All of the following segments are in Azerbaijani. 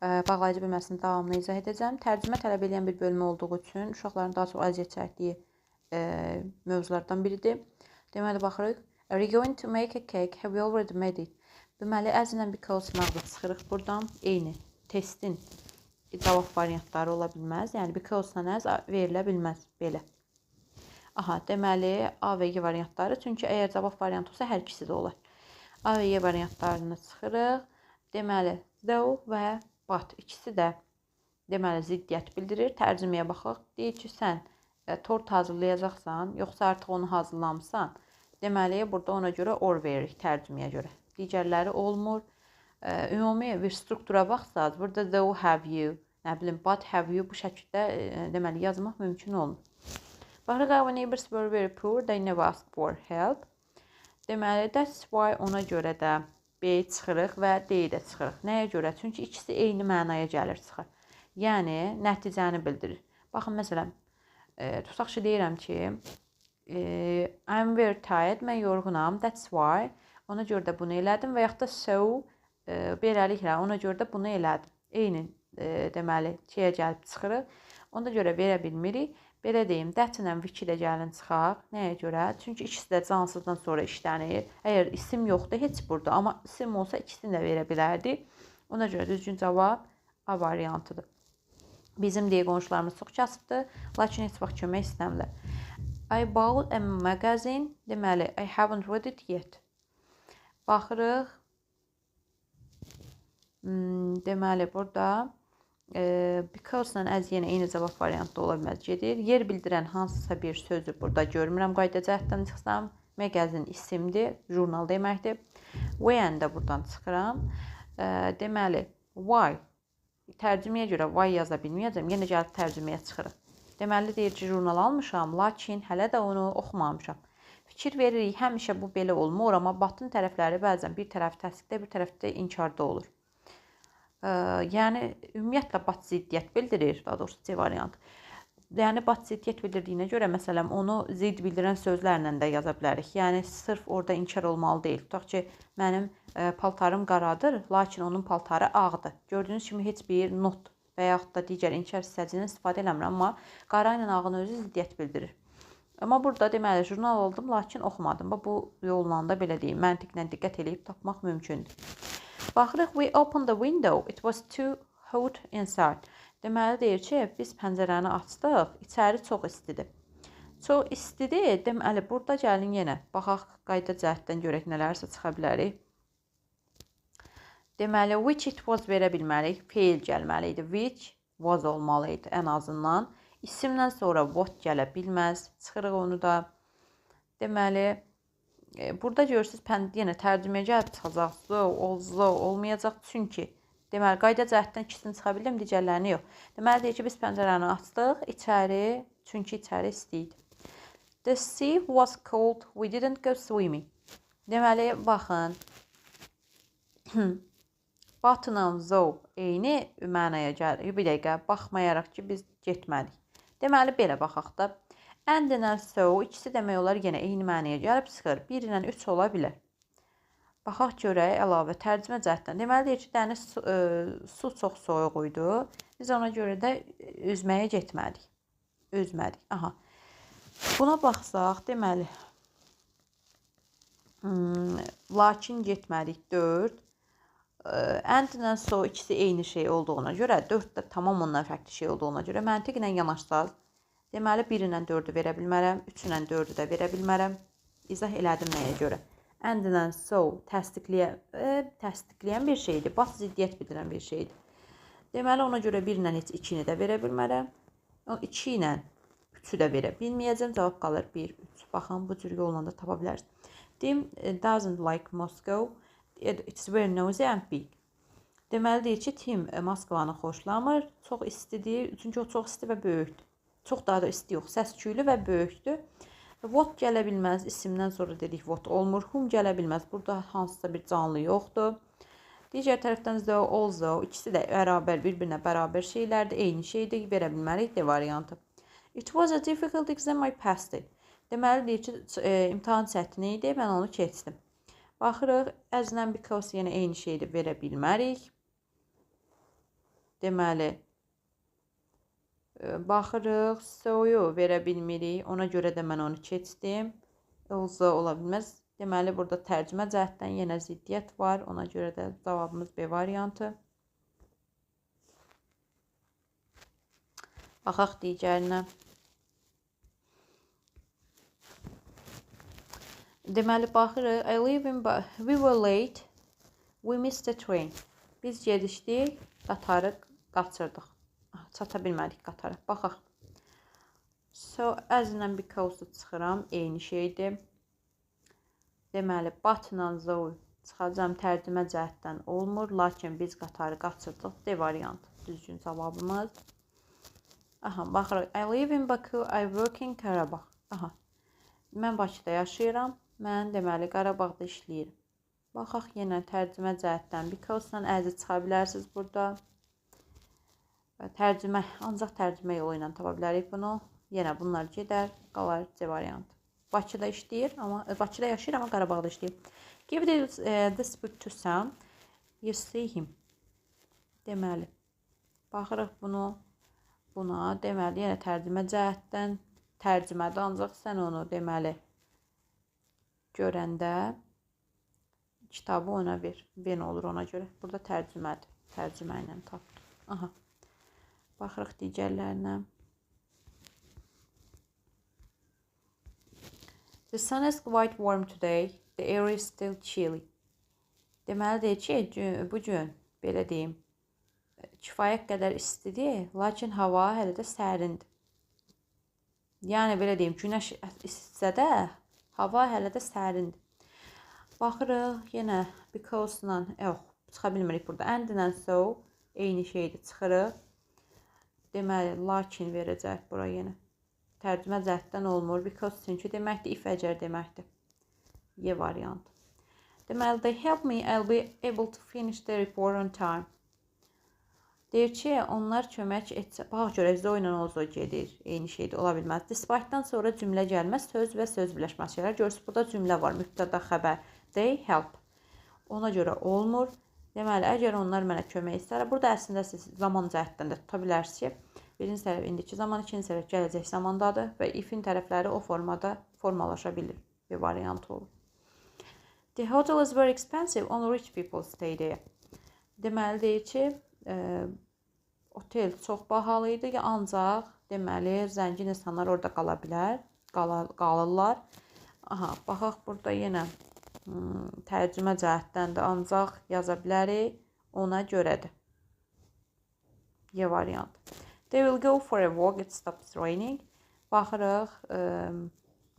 bağlayıcı bölməsinin davamını izah edəcəm. Tərcümə tələb edən bir bölmə olduğu üçün uşaqların daha çox əziyyət çəkdiyi mövzulardan biridir. Deməli, baxırıq. Are you going to make a cake? Have you already made it? Deməli, as ilə because məğluq çıxırıq buradan. Eyni testin cavab variantları ola bilməz. Yəni, because-dan as verilə bilməz belə. Aha, deməli, A və Y variantları. Çünki əgər cavab variantı olsa, hər ikisi də olar. A və Y variantlarını çıxırıq. Deməli, though və but ikisi də deməli, ziddiyyət bildirir. Tərcüməyə baxaq. Deyir ki, sən tort hazırlayacaqsan, yoxsa artıq onu hazırlamısan. Deməli, burada ona görə or veririk tərcüməyə görə. Digərləri olmur. Ümumi bir struktura baxsaq, burada though, have you, nə bilim, but have you bu şəkildə deməli, yazmaq mümkün olmur. Baxırıq, our neighbors were very poor, they never asked for help. Deməli, that's why ona görə də B çıxırıq və D də çıxırıq. Nəyə görə? Çünki ikisi eyni mənaya gəlir çıxır. Yəni, nəticəni bildirir. Baxın, məsələn, tutaq ki, deyirəm ki, I'm very tired, mən yorğunam, that's why. Ona görə də bunu elədim və yaxud da so, beləliklə, ona görə də bunu elədim. Eyni, deməli, şeyə gəlib çıxırıq. Ona görə verə bilmirik. Belə deyim, that ilə which də gəlin çıxaq. Nəyə görə? Çünki ikisi də cansızdan sonra işlənir. Əgər isim yoxdur, heç burada. Amma isim olsa ikisini də verə bilərdik. Ona görə düzgün cavab A variantıdır. Bizim deyə qonşularımız çox kasıbdır. Lakin heç vaxt kömək istəmirlər. I bought a magazine. Deməli, I haven't read it yet. Baxırıq. Deməli, burada because-la as yenə eyni cavab variantı ola bilməz gedir. Yer bildirən hansısa bir sözü burada görmürəm. Qayda cəhətdən çıxsam, magazin isimdir, jurnal deməkdir. When də buradan çıxıram. Deməli, why? Tərcüməyə görə why yaza bilməyəcəm. Yenə gəlib tərcüməyə çıxırıq. Deməli, deyir ki, jurnal almışam, lakin hələ də onu oxumamışam. Fikir veririk, həmişə bu belə olmur, amma batın tərəfləri bəzən bir tərəf təsdiqdə, bir tərəfdə inkarda olur. Yəni, ümumiyyətlə, bat ziddiyyət bildirir, daha doğrusu C variantı. Yəni, bat ziddiyyət bildirdiyinə görə, məsələn, onu zidd bildirən sözlərlə də yaza bilərik. Yəni, sırf orada inkar olmalı deyil. Tutaq ki, mənim paltarım qaradır, lakin onun paltarı ağdır. Gördüyünüz kimi, heç bir not və yaxud da digər inkar hissəcindən istifadə eləmirəm, amma qara ilə ağın özü ziddiyyət bildirir. Amma burada, deməli, jurnal aldım, lakin oxumadım. Bu yolla da belə deyim, məntiqlə diqqət eləyib tapmaq mümkündür. Baxırıq, we opened the window, it was too hot inside. Deməli, deyir ki, biz pəncərəni açdıq, içəri çox istidir. Çox istidir, deməli, burada gəlin yenə. Baxaq, qayda cəhətdən görək nələrsə çıxa bilərik. Deməli, which it was verə bilmərik, feil gəlməli idi. Which was olmalı idi ən azından. İsimdən sonra what gələ bilməz, çıxırıq onu da. Deməli, burada görürsünüz, yenə tərcüməyə gəlib çıxacaq, olmayacaq. Çünki, deməli, qayda cəhətdən ikisini çıxa bildim, digərlərini yox. Deməli, deyir ki, biz pəncərəni açdıq, içəri, çünki içəri istəyid. The sea was cold, we didn't go swimming. Deməli, baxın, batla though eyni mənaya gəlir. Bir dəqiqə, baxmayaraq ki, biz getmədik. Deməli, belə baxaq da. And ilə so, ikisi demək olar yenə eyni mənaya gəlib çıxır. 1 ilə 3 ola bilər. Baxaq görək, əlavə tərcümə cəhətdən. Deməli, deyir ki, dəniz su çox soyuq idi. Biz ona görə də üzməyə getmədik. Üzmədik. Aha. Buna baxsaq, deməli, lakin getmədik 4. And ilə so, ikisi eyni şey olduğuna görə, 4 də tamam ondan fərqli şey olduğuna görə məntiq ilə yanaşsaq, deməli, 1 ilə 4-ü verə bilmərəm, 3 ilə 4-ü də verə bilmərəm. İzah elədim nəyə görə. And ilə so təsdiqləyən bir şeydir, bat ziddiyyət bildirən bir şeydir. Deməli, ona görə 1 ilə heç 2-ni də verə bilmərəm. 2 ilə 3-ü də verə bilməyəcəm. Cavab qalır 1, 3. Baxın, bu cür yolla da tapa bilərsiniz. Tim doesn't like Moscow. It's very noisy and big. Deməli, deyir ki, Tim Moskvanı xoşlamır. Çox istidir, çünki o çox isti və böyükdür. Çox daha da isti yox, səs-küylü və böyükdür. What gələ bilməz, isimdən sonra dedik what olmur. Whom gələ bilməz, burada hansısa bir canlı yoxdur. Digər tərəfdən though, also, ikisi də bərabər, bir-birinə bərabər şeylərdir, eyni şeydir, verə bilmərik D variantı. It was a difficult exam, I passed it. Deməli, deyir ki, imtahan çətin idi, mən onu keçdim. Baxırıq, as ilə because yenə eyni şeydir, verə bilmərik. deməli, baxırıq, so-yu verə bilmirik. Ona görə də mən onu keçdim. Also ola bilməz. Deməli, burada tərcümə cəhətdən yenə ziddiyyət var. Ona görə də cavabımız B variantı. Baxaq digərinə. Deməli, baxırıq. I live in... We were late. We missed the train. Biz gedişdik, qatarı qaçırdıq. Çata bilmədik qatara. Baxaq. So, as-lə because-u çıxıram. Eyni şeydir. Deməli, but-la zoe çıxacam. Tərcümə cəhətdən olmur. Lakin biz qatarı qaçırdıq. D variantı. Düzgün cavabımız. Aha, baxırıq. I live in Baku. I work in Qarabağ. Aha. Mən Bakıda yaşayıram. Mən deməli Qarabağda işləyirəm. Baxaq yenə tərcümə cəhətdən. Because-la əzi çıxa bilərsiniz burada. Tərcümə, ancaq tərcümə yolu ilə tapa bilərik bunu. Yenə bunlar gedər, qalar C variantı. Bakıda işləyir, amma Bakıda yaşayır, amma Qarabağda işləyir. Give this book to Sam. You see him. Deməli, baxırıq bunu, buna. Deməli, yenə tərcümə cəhətdən tərcümədə, ancaq sən onu deməli görəndə kitabı ona ver. Ben olur ona görə. Burada tərcümədir. Tərcümə ilə tapdım. Aha. Baxırıq digərlərinə. The sun is quite warm today. The air is still chilly. Deməli deyir ki, bu gün, belə deyim, kifayət qədər istidir, lakin hava hələ də sərindir. Yəni, belə deyim, günəş istisə də, hava hələ də sərindir. Baxırıq, yenə because-la, yox, çıxa bilmirik burada. And-lə so, eyni şeydir, çıxırıq. Deməli, lakin verəcək bura yenə. Tərcümə cəhətdən olmur. Because çünki deməkdir, if əgər deməkdir. Y variantı. Deməli, they help me, I'll be able to finish the report on time. Deyir ki, onlar kömək etsə, bax görək, zo ilə o zo gedir, eyni şeydir, ola bilməz. Despite-dan sonra cümlə gəlməz, söz və söz birləşməsi şeylər. Görürsünüz, burada cümlə var, mübtəda xəbər. They help. Ona görə olmur. Deməli, əgər onlar mənə kömək istər, burada əslində siz zaman cəhətdən də tuta bilərsiniz ki, birinci tərəf indiki zaman, ikinci tərəf gələcək zamandadır və if-in tərəfləri o formada formalaşa bilir. Bir variant olur. The hotel is very expensive, only rich people stay there. Deməli, deyir ki, otel çox bahalı idi, ancaq deməli, zəngin insanlar orada qala bilər, qalırlar. Aha, baxaq burada yenə tərcümə cəhətdən də ancaq yaza bilərik, ona görədir. Y variant. They will go for a walk, it stops raining. Baxırıq,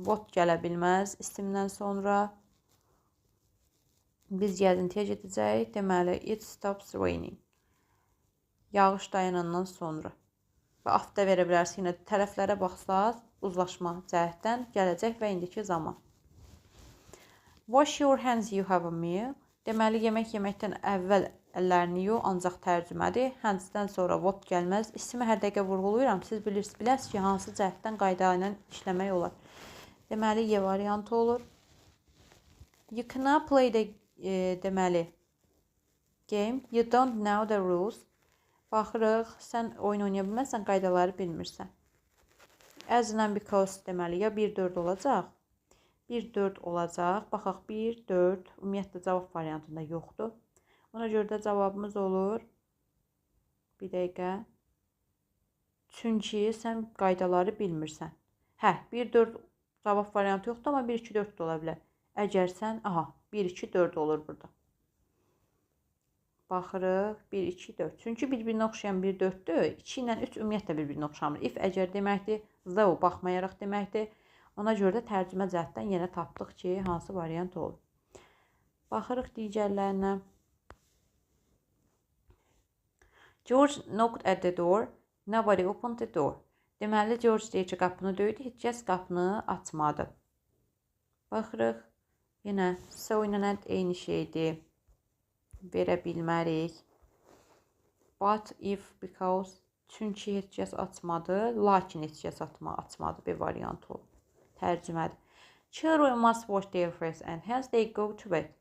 what gələ bilməz isimdən sonra. Biz gəzintiyə gedəcəyik, deməli, it stops raining. Yağış dayanandan sonra. Və afda verə bilərsiniz, yenə tərəflərə baxsaq, uzlaşma cəhətdən gələcək və indiki zaman. Wash your hands, you have a meal. Deməli, yemək yeməkdən əvvəl əllərini yu, ancaq tərcümədir. Hands-dən sonra what gəlməz. İsmi hər dəqiqə vurğuluyuram. Siz biləsiniz ki, hansı cəhətdən qayda ilə işləmək olar. Deməli, Y variantı olur. You cannot play the deməli game. You don't know the rules. Baxırıq, sən oyun oynaya bilməzsən, qaydaları bilmirsən. As and because deməli, ya 1-4 olacaq. 1-4 olacaq. Baxaq, 1-4 ümumiyyətlə cavab variantında yoxdur. Ona görə də cavabımız olur. Bir dəqiqə. Çünki sən qaydaları bilmirsən. Hə, 1-4 cavab variantı yoxdur, amma 1-2-4 də ola bilər. Əgər sən, aha, 1-2-4 olur burada. Baxırıq, 1-2-4. Çünki bir-birinə oxşayan 1-4-dür. 2 ilə 3 ümumiyyətlə bir-birinə oxşamır. If əgər deməkdir, though baxmayaraq deməkdir. Ona görə də tərcümə cəhətdən yenə tapdıq ki, hansı variant olur. Baxırıq digərlərinə. George knocked at the door. Nobody opened the door. Deməli, George deyir ki, qapını döydü, heç kəs qapını açmadı. Baxırıq. Yenə so ilə eyni şeydir. Verə bilmərik. But, if, because. Çünki heç kəs açmadı, lakin heç kəs açmadı. Bir variant olur. Tərcümədir. Children must wash their face and hands they go to bed.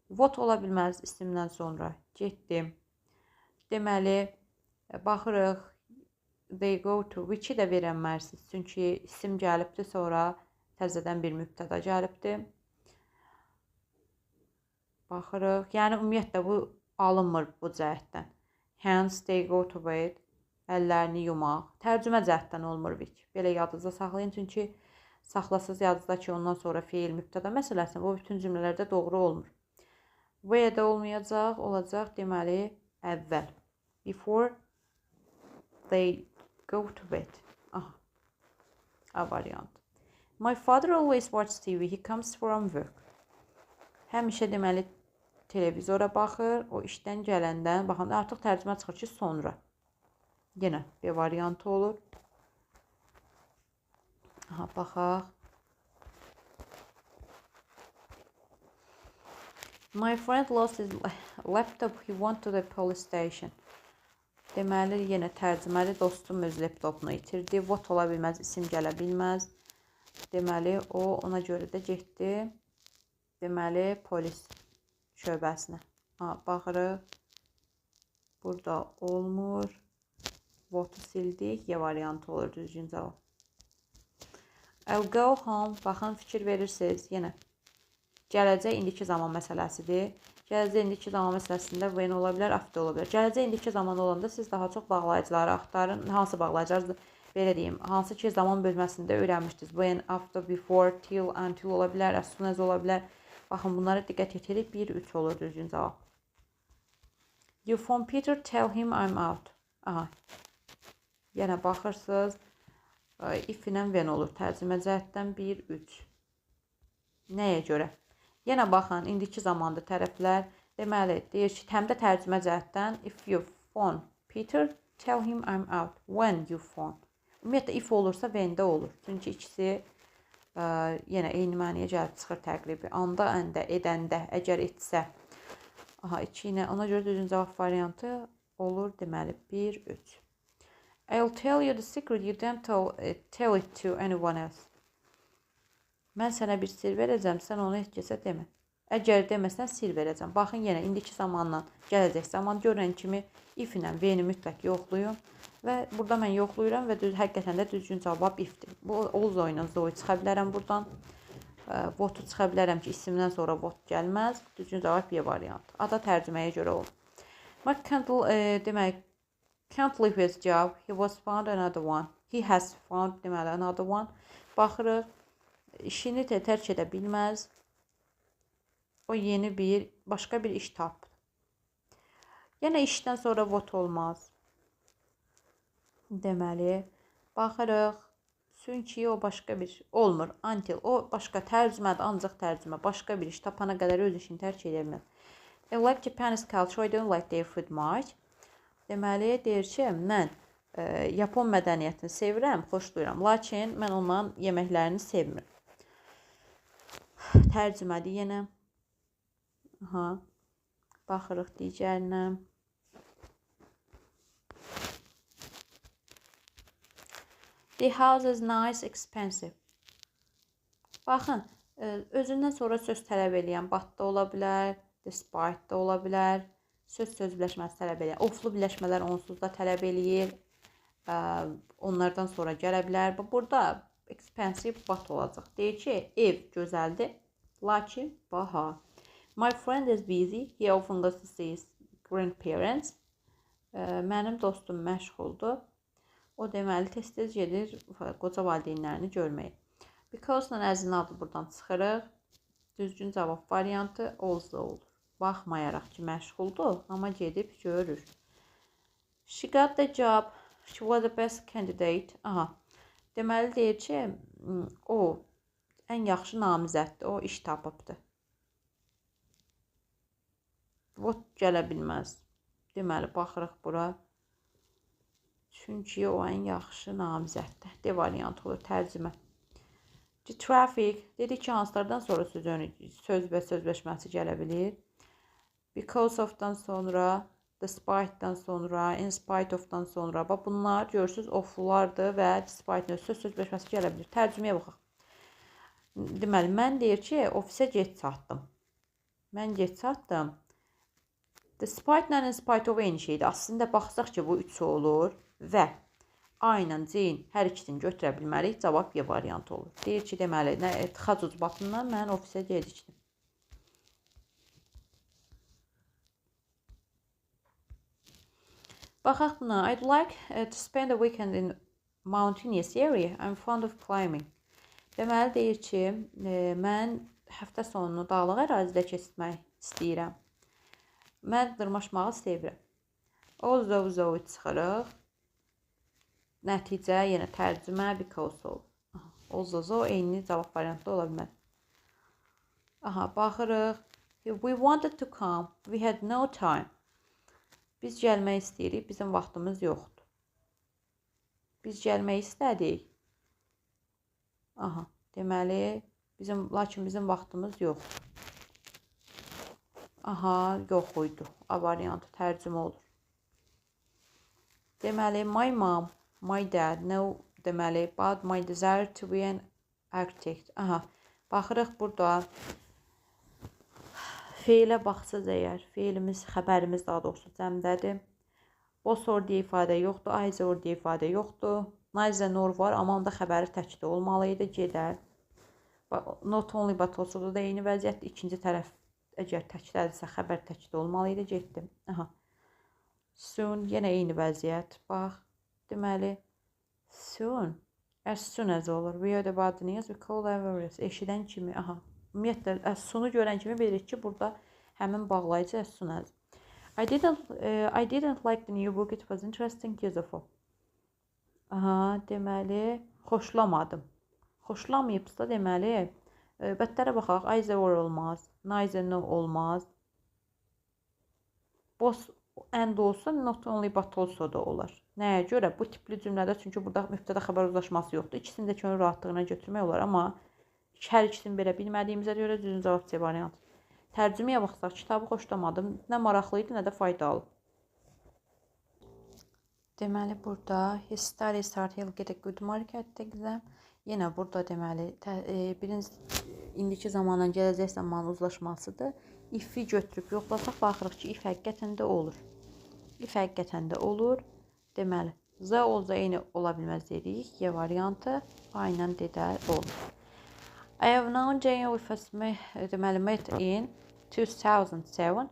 What ola bilməz isimdən sonra. Getdim. Deməli, Baxırıq. They go to which-i də verə bilmərsiniz. Çünki isim gəlibdir, sonra təzədən bir mübtəda gəlibdir. Baxırıq. Yəni ümumiyyətlə bu alınmır bu cəhətdən. Hence they go to bed. Əllərini yumaq. Tərcümə cəhətdən olmur which. Belə yadınızda saxlayın. Çünki saxlasız yadınızda ki, ondan sonra feil, mübtəda məsələsində bu bütün cümlələrdə doğru olmur. Where də olmayacaq, olacaq deməli əvvəl. Before they go to bed. A variant. My father always watches TV. He comes from work. Həmişə deməli televizora baxır. O işdən gələndən baxanda artıq tərcümə çıxır ki, sonra. Yenə B variantı olur. Baxaq. My friend lost his laptop. He went to the police station. Deməli, yenə tərcüməli dostum öz laptopunu itirdi. What ola bilməz, isim gələ bilməz. Deməli, o ona görə də getdi. Deməli, polis şöbəsinə. Baxırıq. Burada olmur. What-u sildik. Y variantı olur düzgün cavab. I'll go home. Baxın, fikir verirsiniz. Yenə. Gələcək indiki zaman məsələsidir. Gələcək indiki zaman məsələsində when ola bilər, after ola bilər. Gələcək indiki zaman olanda siz daha çox bağlayıcıları axtarın. Hansı bağlayıcılar? Belə deyim, hansı ki zaman bölməsində öyrənmişdiniz. When, after, before, till, until ola bilər, as soon as ola bilər. Baxın, bunlara diqqət etirik. 1-3 olur düzgün cavab. You phone Peter, tell him I'm out. Yenə baxırsınız. If ilə when olur. Tərcümə cəhətdən 1-3. Nəyə görə? Yenə baxın, indiki zamanda tərəflər deməli, deyir ki, həm də tərcümə cəhətdən if you phone Peter, tell him I'm out. When you phone. Ümumiyyətlə, if olursa when-də olur. Çünki ikisi yenə eyni məniyə gəlib çıxır təqribi. Anda, əndə, edəndə, əgər etsə. 2 ilə, ona görə düzgün cavab variantı olur deməli 1-3. I'll tell you the secret, you don't tell it to anyone else. Mən sənə bir sir verəcəm, sən onu heç kəsə demə. Əgər deməsən, sir verəcəm. Baxın, yenə indiki zamanla gələcək zaman görən kimi if ilə V-ni mütləq yoxlayın. Və burada mən yoxlayıram və həqiqətən də düzgün cavab if-dir. Bu Olzo ilə Zoe çıxa bilərəm buradan. Votu çıxa bilərəm ki, isimdən sonra vot gəlməz. Düzgün cavab B variantı. Ada tərcüməyə görə olur. Mark Kendall demək, can't leave his job. He was found another one. He has found deməli another one. Baxırıq. İşini də tərk edə bilməz. O yeni başqa bir iş tapdı. Yenə işdən sonra vot olmaz. Deməli, baxırıq. Çünki o başqa bir olmur. Until o başqa tərcümədir, ancaq tərcümə. Başqa bir iş tapana qədər öz işini tərk edə bilməz. I like Japanese culture, I don't like their food much. Deməli, deyir ki, mən Yapon mədəniyyətini sevirəm, xoşlayıram. Lakin mən onların yeməklərini sevmirəm. Tərcümədir yenə. Baxırıq digərinə. The house is nice, expensive. Baxın, özündən sonra söz tələb eləyən but da ola bilər, despite da ola bilər. Söz birləşməsi tələb eləyən. Oflu birləşmələr onsuz da tələb eləyir. Onlardan sonra gələ bilər. Burada expensive but olacaq. Deyir ki, ev gözəldir, lakin baha. My friend is busy. He often goes to see his grandparents. Mənim dostum məşğuldur. O deməli tez-tez gedir qoca valideynlərini görməyə. Because-la əzin adı buradan çıxırıq. Düzgün cavab variantı also olur. Baxmayaraq ki, məşğuldur, amma gedib görür. She got the job. She was the best candidate. Deməli deyir ki, o ən yaxşı namizəddir. O iş tapıbdır. Vot gələ bilməz. Deməli, baxırıq bura. Çünki o ən yaxşı namizəddir. D variantı olur, tərcümə. The traffic. Dedik ki, hansılardan sonra söz və sözləşməsi gələ bilir. Because of-dan sonra, despite-dan sonra, in spite of-dan sonra. Bunlar görürsünüz of-lardır və despite-dən söz sözləşməsi gələ bilir. Tərcüməyə baxaq. Deməli, mən deyir ki, ofisə gec çatdım. Mən gec çatdım. Despite ilə in spite of eyni şeydir. Aslında baxsaq ki, bu 3 olur və A ilə C hər ikisini götürə bilmərik. Cavab Y variantı olur. Deyir ki, deməli, tıxac ucbatından mən ofisə gedikdim. Baxaq buna. I'd like to spend a weekend in mountainous area. I'm fond of climbing. Deməli, deyir ki, mən həftə sonunu dağlıq ərazidə keçirmək istəyirəm. Mən dırmaşmağı sevirəm. Although çıxırıq. Nəticə, yenə tərcümə, because of. Although eyni cavab variantı ola bilməz. Aha, baxırıq. We wanted to come. We had no time. Biz gəlmək istəyirik. Bizim vaxtımız yoxdur. Biz gəlmək istədik. Aha, deməli, lakin bizim vaxtımız yoxdur. Aha, yox idi. A variantı tərcümə olur. Deməli, my mom, my dad, no, deməli, but my desire to be an architect. Aha, baxırıq burada. Feilə baxsız əgər, feilimiz, xəbərimiz daha doğrusu cəmdədir. Both or deyə ifadə yoxdur, either or deyə ifadə yoxdur. Neither nor var, amma onda xəbəri təkdə olmalıydı, gedər. Not only but also da eyni vəziyyətdir. İkinci tərəf əgər təkdədirsə, xəbər təkdə olmalıydı, getdim. Aha. Soon, yenə eyni vəziyyət. Bax, deməli, soon, as soon as olur. We heard about the news, we call everyone. Eşidən kimi, aha. Ümumiyyətlə, as soon-u görən kimi bilirik ki, burada həmin bağlayıcı as soon as. I didn't like the new book, it was interesting, useful. Aha, deməli, xoşlamadım. Xoşlamayıbsa, deməli, bətlərə baxaq, either or olmaz, neither no olmaz. Both and olsa, not only but also da olar. Nəyə görə? Bu tipli cümlədə, çünki burada mübtəda xəbər uzlaşması yoxdur. İkisini də könül rahatlığına götürmək olar, amma hər ikisini belə bilmədiyimizə görə düzgün cavab C variantı. Tərcüməyə baxsaq, kitabı xoşlamadım. Nə maraqlı idi, nə də faydalı. Deməli, burada his studies hard, he'll get a good mark at the exam. Yenə burada deməli, indiki zamanla gələcək zamanın uzlaşmasıdır. If-i götürüb yoxlasaq, baxırıq ki, if həqiqətən də olur. If həqiqətən də olur. Deməli, Z olsa eyni ola bilməz dedik. Y variantı aynen dedər olur. I have known Jane with us met in 2007.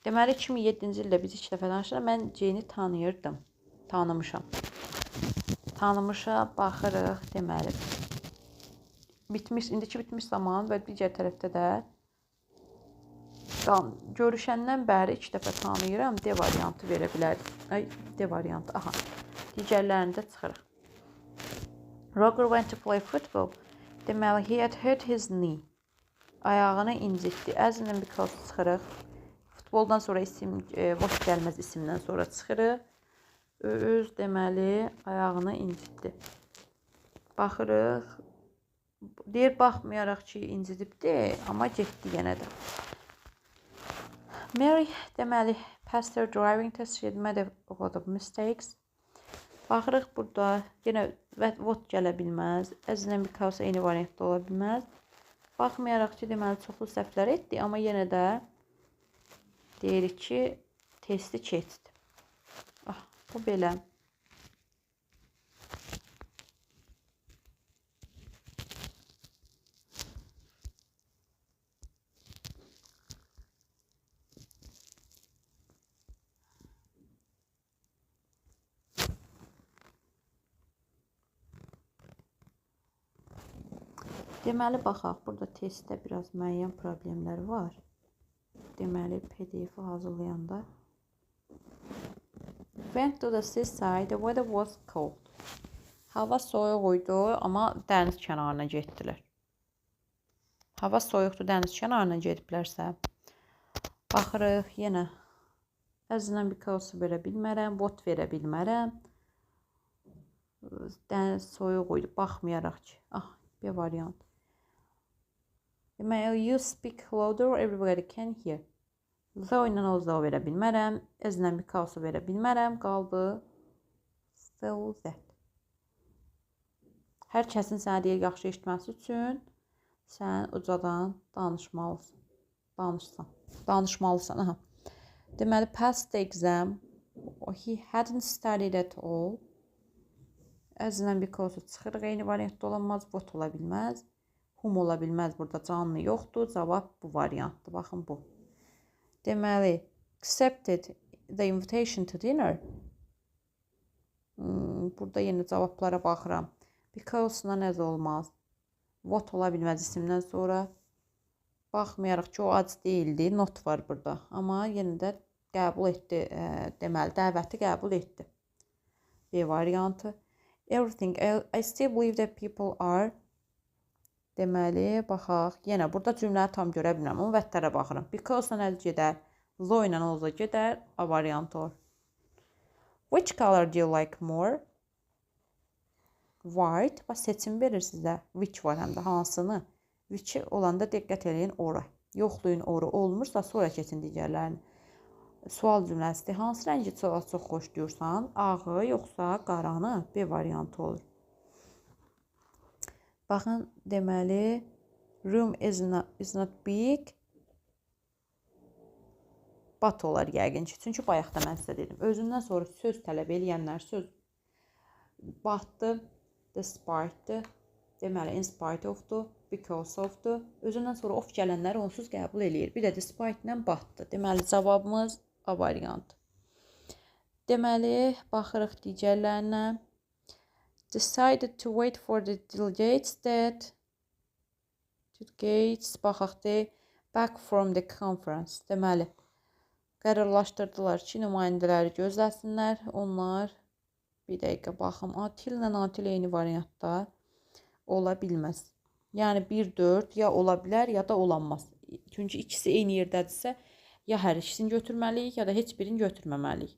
Deməli, 2007-ci ildə biz ilk dəfə danışırıq. Mən Jane'i tanıyırdım. Tanımışam. Baxırıq, deməli. İndiki bitmiş zaman və digər tərəfdə də görüşəndən bəri ilk dəfə tanıyıram. D variantı verə bilərik. D variantı, aha. Digərlərində çıxırıq. Roger went to play football. Deməli, he had hurt his knee. Ayağını incitdi. As in because çıxırıq. Futboldan sonra isim, boş gəlməz isimdən sonra çıxırıq. Öz, deməli, ayağını incitdi. Baxırıq. Deyir, baxmayaraq ki, incitibdi, amma getdi yenə də. Mary, deməli, passed her driving test. She had made a lot of mistakes. Baxırıq burada, yenə what gələ bilməz. As in because eyni variantda ola bilməz. Baxmayaraq ki, deməli, çoxlu səhvlər etdi, amma yenə də deyirik ki, testi keçdi. Bu belə. Deməli, baxaq, burada testdə biraz müəyyən problemlər var. Deməli, PDF-i hazırlayanda. Went to the seaside, the weather was cold. Hava soyuq idi, amma dəniz kənarına getdilər. Hava soyuqdur, dəniz kənarına gediblərsə. Baxırıq, yenə. As in because verə bilmərəm, what verə bilmərəm. Dəniz soyuq idi, baxmayaraq ki. Bir variant. Deməli, you speak louder, everybody can hear. Though ilə although verə bilmərəm. As in because verə bilmərəm. Qaldı. So that. Hər kəsin sənə deyir, yaxşı eşitməsi üçün sən ucadan danışmalısan. Danışmalısan. Deməli, passed the exam. He hadn't studied at all. As-dən because çıxırıq. Eyni variantda olamaz. What ola bilməz. Whom ola bilməz. Burada canlı yoxdur. Cavab bu variantdır. Baxın bu. Deməli, accepted the invitation to dinner. Burada yenə cavablara baxıram. Because-la nəzə olmaz. What ola bilməz isimdən sonra. Baxmayaraq ki, o ac deyildi. Not var burada. Amma yenə də qəbul etdi. Deməli, dəvəti qəbul etdi. B variantı. Everything. I still believe that people are. Deməli, baxaq. Yenə burada cümləni tam görə bilmirəm. Amma vətlərə baxıram. Because-la nəzə gedər. Lo ilə olsa gedər. A variantı olur. Which color do you like more? White. Bax, seçim verir sizə. Which var həm də hansını. Which olanda diqqət eləyin ora. Yoxlayın ora. Olmursa sonra keçin digərlərini. Sual cümləsidir. Hansı rəngi çox xoşlayırsan? Ağı yoxsa qaranı? B variantı olur. Baxın, deməli, room is not big. But olar yəqin ki. Çünki bayaq da mən sizə dedim. Özündən sonra söz tələb eləyənlər söz batdı, despite'dır. Deməli, in spite of-dur, because of-dur. Özündən sonra of gələnləri onsuz qəbul eləyir. Bir də despite ilə batdı. Deməli, cavabımız A variantı. Deməli, baxırıq digərlərinə. Decided to wait for the delegates baxaq de, back from the conference. Deməli, qərarlaşdırdılar ki, nümayəndələri gözləsinlər. Onlar, bir dəqiqə baxım, atil ilə atil eyni variantda ola bilməz. Yəni 1-4 ya ola bilər, ya da olanmaz. Çünki ikisi eyni yerdədirsə, ya hər ikisini götürməliyik, ya da heç birini götürməməliyik.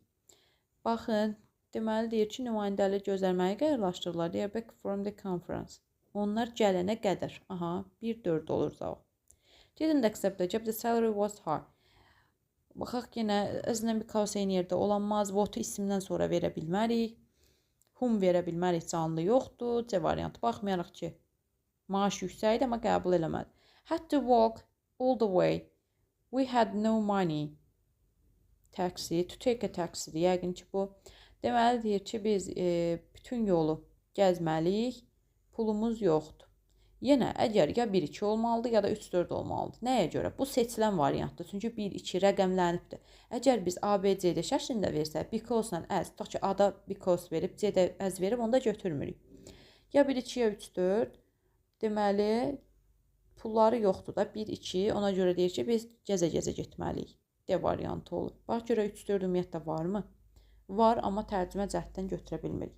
Baxın, deməli deyir ki, nümayəndələri gözləməyi qərarlaşdırırlar. Deyir, back from the conference. Onlar gələnə qədər. Aha, 1-4 olur cavab. Didn't accept the job, the salary was high. Baxaq yenə, as-lə because eyni yerdə olanmaz. What-u isimdən sonra verə bilmərik. Whom verə bilmərik, canlı yoxdur. C variantı baxmayaraq ki, maaş yüksəkdir, amma qəbul eləmədi. Had to walk all the way. We had no money. Taxi, to take a taxi. Yəqin ki, bu. Deməli, deyir ki, biz bütün yolu gəzməliyik, pulumuz yoxdur. Yenə, əgər ya 1-2 olmalıdır, ya da 3-4 olmalıdır. Nəyə görə? Bu seçilən variantdır. Çünki 1-2 rəqəmlənibdir. Əgər biz A, B, C-də şəklində versək, because-la as, tutaq ki, A-da because verib, C-də as verib, onda götürmürük. Ya 1-2, ya 3-4, deməli, pulları yoxdur da, 1-2, ona görə deyir ki, biz gəzə-gəzə getməliyik. D variantı olur. Bax, görə 3-4 ümumiyyətlə varmı? Var, amma tərcümə cəhddən götürə bilmirik.